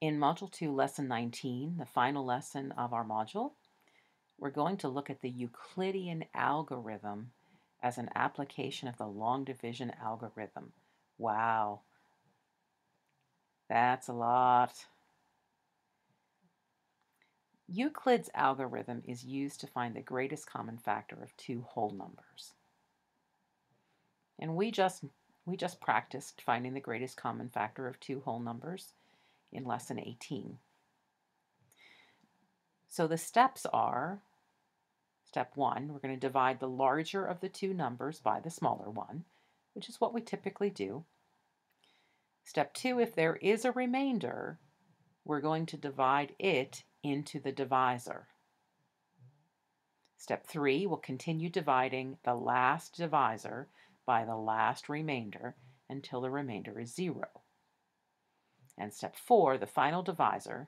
In Module 2, Lesson 19, the final lesson of our module, we're going to look at the Euclidean algorithm as an application of the long division algorithm. Wow, that's a lot. Euclid's algorithm is used to find the greatest common factor of two whole numbers. And we just practiced finding the greatest common factor of two whole numbers in Lesson 18. So the steps are, step 1, we're going to divide the larger of the two numbers by the smaller one, which is what we typically do. Step 2, if there is a remainder, we're going to divide it into the divisor. Step 3, we'll continue dividing the last divisor by the last remainder until the remainder is 0. And step 4, the final divisor,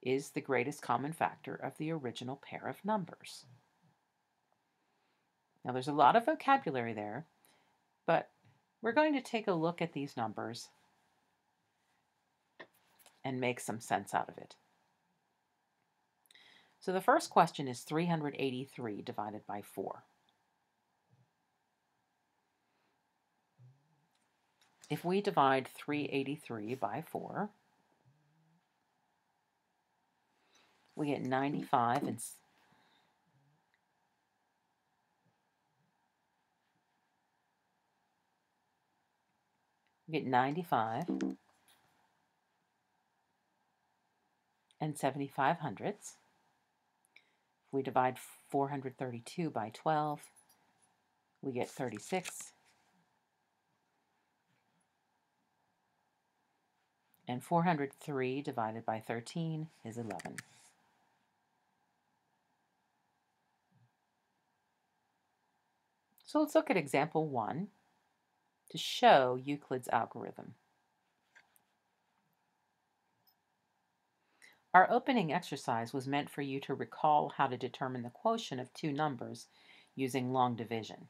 is the greatest common factor of the original pair of numbers. Now there's a lot of vocabulary there, but we're going to take a look at these numbers and make some sense out of it. So the first question is 383 divided by 4. If we divide 383 by 4, we get 95 and we get 95 and 75 hundredths. If we divide 432 by 12, we get 36. And 403 divided by 13 is 11. So let's look at example 1 to show Euclid's algorithm. Our opening exercise was meant for you to recall how to determine the quotient of two numbers using long division.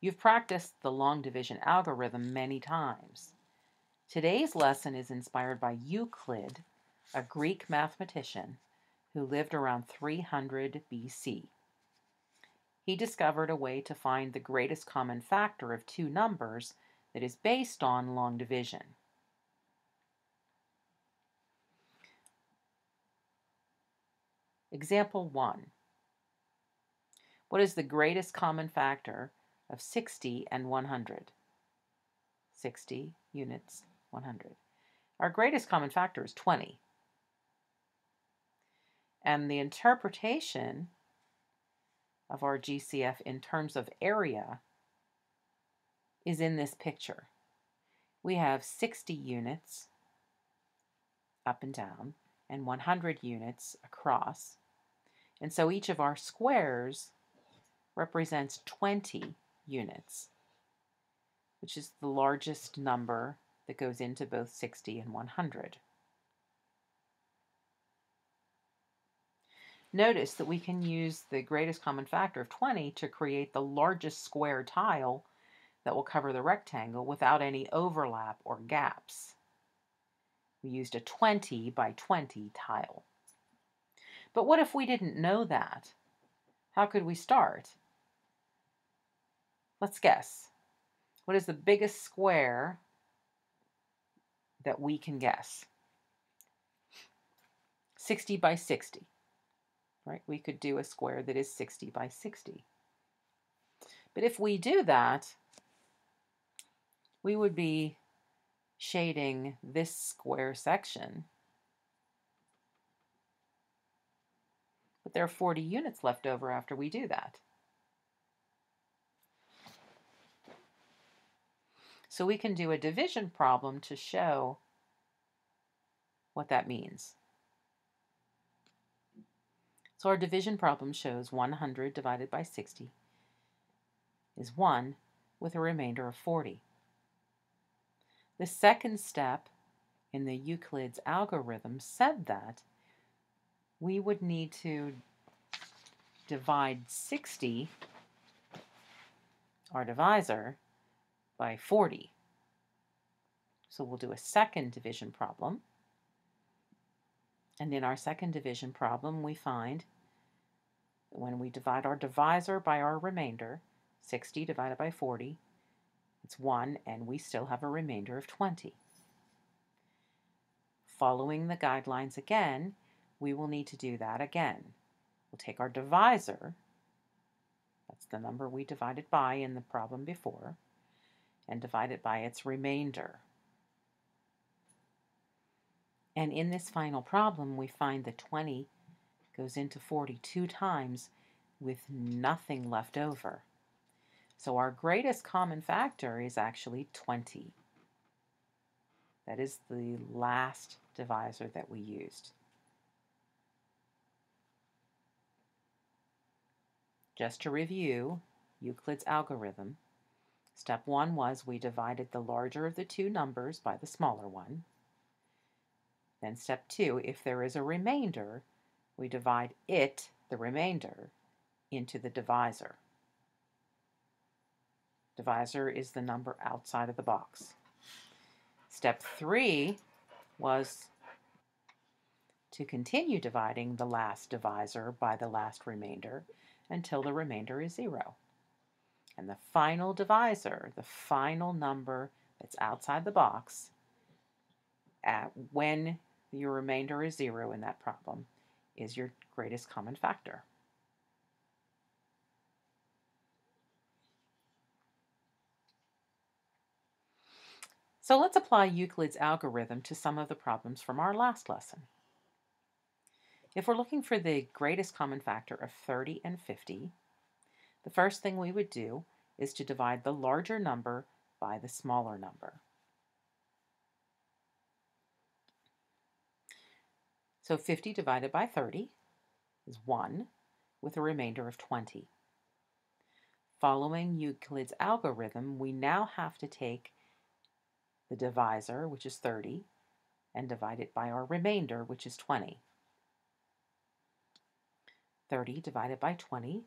You've practiced the long division algorithm many times. Today's lesson is inspired by Euclid, a Greek mathematician who lived around 300 BC. He discovered a way to find the greatest common factor of two numbers that is based on long division. Example 1. What is the greatest common factor of 60 and 100? 60 units, 100. Our greatest common factor is 20. And the interpretation of our GCF in terms of area is in this picture. We have 60 units up and down and 100 units across. And so each of our squares represents 20 units, which is the largest number that goes into both 60 and 100. Notice that we can use the greatest common factor of 20 to create the largest square tile that will cover the rectangle without any overlap or gaps. We used a 20 by 20 tile. But what if we didn't know that? How could we start? Let's guess. What is the biggest square that we can guess? 60 by 60. Right? We could do a square that is 60 by 60. But if we do that, we would be shading this square section. But there are 40 units left over after we do that. So we can do a division problem to show what that means. So our division problem shows 100 divided by 60 is 1 with a remainder of 40. The second step in the Euclid's algorithm said that we would need to divide 60, our divisor, by 40. So we'll do a second division problem. And in our second division problem, we find that when we divide our divisor by our remainder, 60 divided by 40, it's 1, and we still have a remainder of 20. Following the guidelines again, we will need to do that again. We'll take our divisor, that's the number we divided by in the problem before, and divide it by its remainder. And in this final problem, we find that 20 goes into 42 times with nothing left over. So our greatest common factor is actually 20. That is the last divisor that we used. Just to review Euclid's algorithm, step 1 was we divided the larger of the two numbers by the smaller one. Then step 2, if there is a remainder, we divide it, the remainder, into the divisor. Divisor is the number outside of the box. Step 3 was to continue dividing the last divisor by the last remainder until the remainder is 0. And the final divisor, the final number that's outside the box, when your remainder is 0 in that problem, is your greatest common factor. So let's apply Euclid's algorithm to some of the problems from our last lesson. If we're looking for the greatest common factor of 30 and 50, the first thing we would do is to divide the larger number by the smaller number. So 50 divided by 30 is 1, with a remainder of 20. Following Euclid's algorithm, we now have to take the divisor, which is 30, and divide it by our remainder, which is 20. 30 divided by 20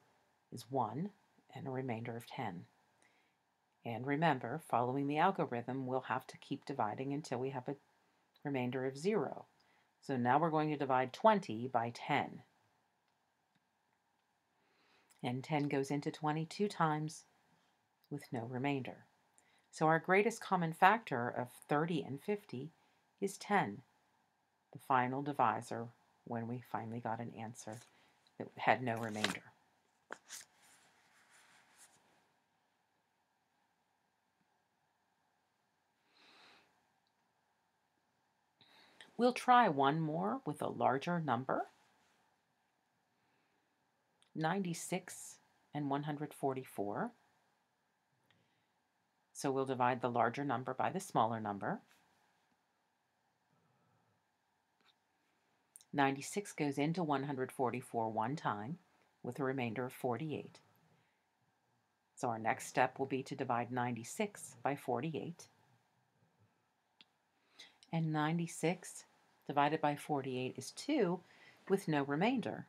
is 1, and a remainder of 10. And remember, following the algorithm, we'll have to keep dividing until we have a remainder of 0. So now we're going to divide 20 by 10. And 10 goes into 22 times with no remainder. So our greatest common factor of 30 and 50 is 10, the final divisor when we finally got an answer that had no remainder. We'll try one more with a larger number, 96 and 144. So we'll divide the larger number by the smaller number. 96 goes into 144 one time with a remainder of 48. So our next step will be to divide 96 by 48. And 96 divided by 48 is 2 with no remainder,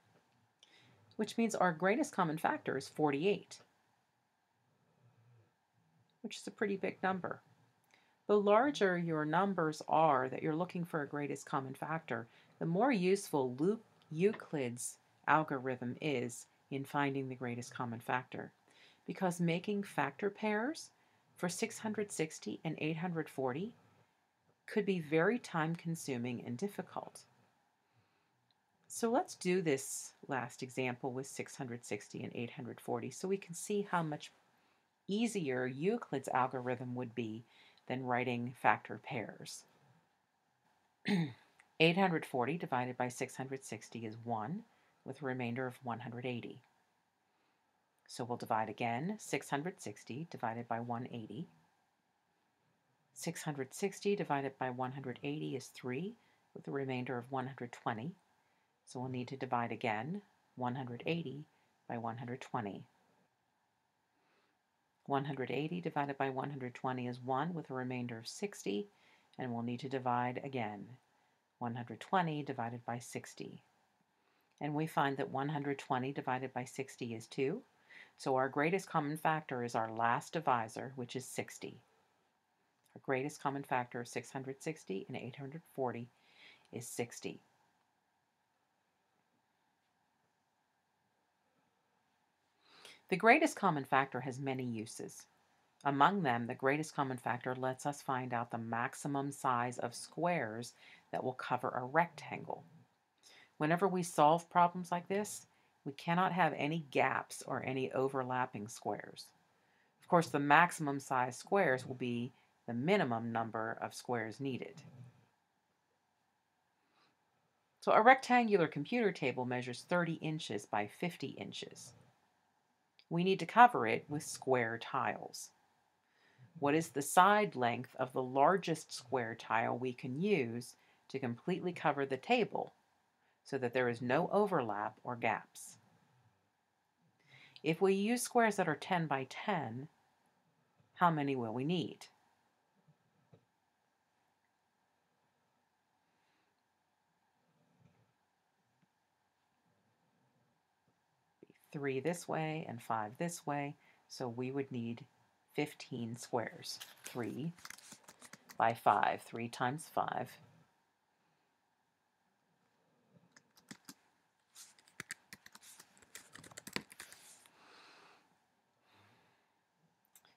which means our greatest common factor is 48, which is a pretty big number. The larger your numbers are that you're looking for a greatest common factor, the more useful Euclid's algorithm is in finding the greatest common factor, because making factor pairs for 660 and 840 could be very time-consuming and difficult. So let's do this last example with 660 and 840 so we can see how much easier Euclid's algorithm would be than writing factor pairs. 840 divided by 660 is 1, with a remainder of 180. So we'll divide again, 660 divided by 180. 660 divided by 180 is 3, with a remainder of 120. So we'll need to divide again, 180 by 120. 180 divided by 120 is 1, with a remainder of 60, and we'll need to divide again, 120 divided by 60. And we find that 120 divided by 60 is 2, so our greatest common factor is our last divisor, which is 60. Our greatest common factor of 660 and 840 is 60. The greatest common factor has many uses. Among them, the greatest common factor lets us find out the maximum size of squares that will cover a rectangle. Whenever we solve problems like this, we cannot have any gaps or any overlapping squares. Of course, the maximum size squares will be the minimum number of squares needed. So a rectangular computer table measures 30 inches by 50 inches. We need to cover it with square tiles. What is the side length of the largest square tile we can use to completely cover the table so that there is no overlap or gaps? If we use squares that are 10 by 10, how many will we need? Three this way and 5 this way, so we would need 15 squares. 3 by 5, 3 times 5.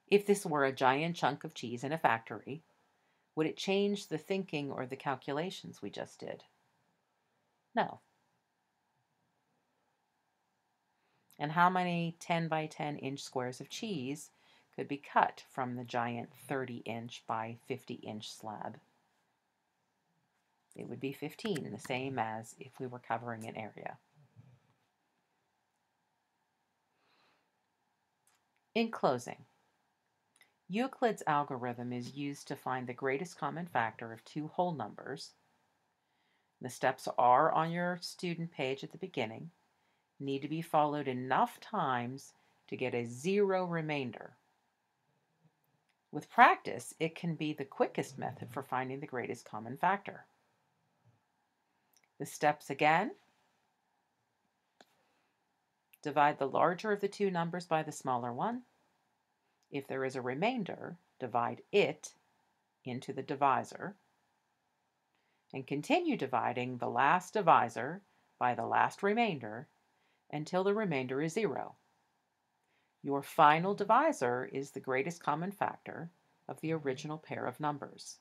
If this were a giant chunk of cheese in a factory, would it change the thinking or the calculations we just did? No. And how many 10 by 10 inch squares of cheese could be cut from the giant 30 inch by 50 inch slab? It would be 15, the same as if we were covering an area. In closing, Euclid's algorithm is used to find the greatest common factor of two whole numbers. The steps are on your student page at the beginning, need to be followed enough times to get a zero remainder. With practice, it can be the quickest method for finding the greatest common factor. The steps again: divide the larger of the two numbers by the smaller one. If there is a remainder, divide it into the divisor, and continue dividing the last divisor by the last remainder until the remainder is 0. Your final divisor is the greatest common factor of the original pair of numbers.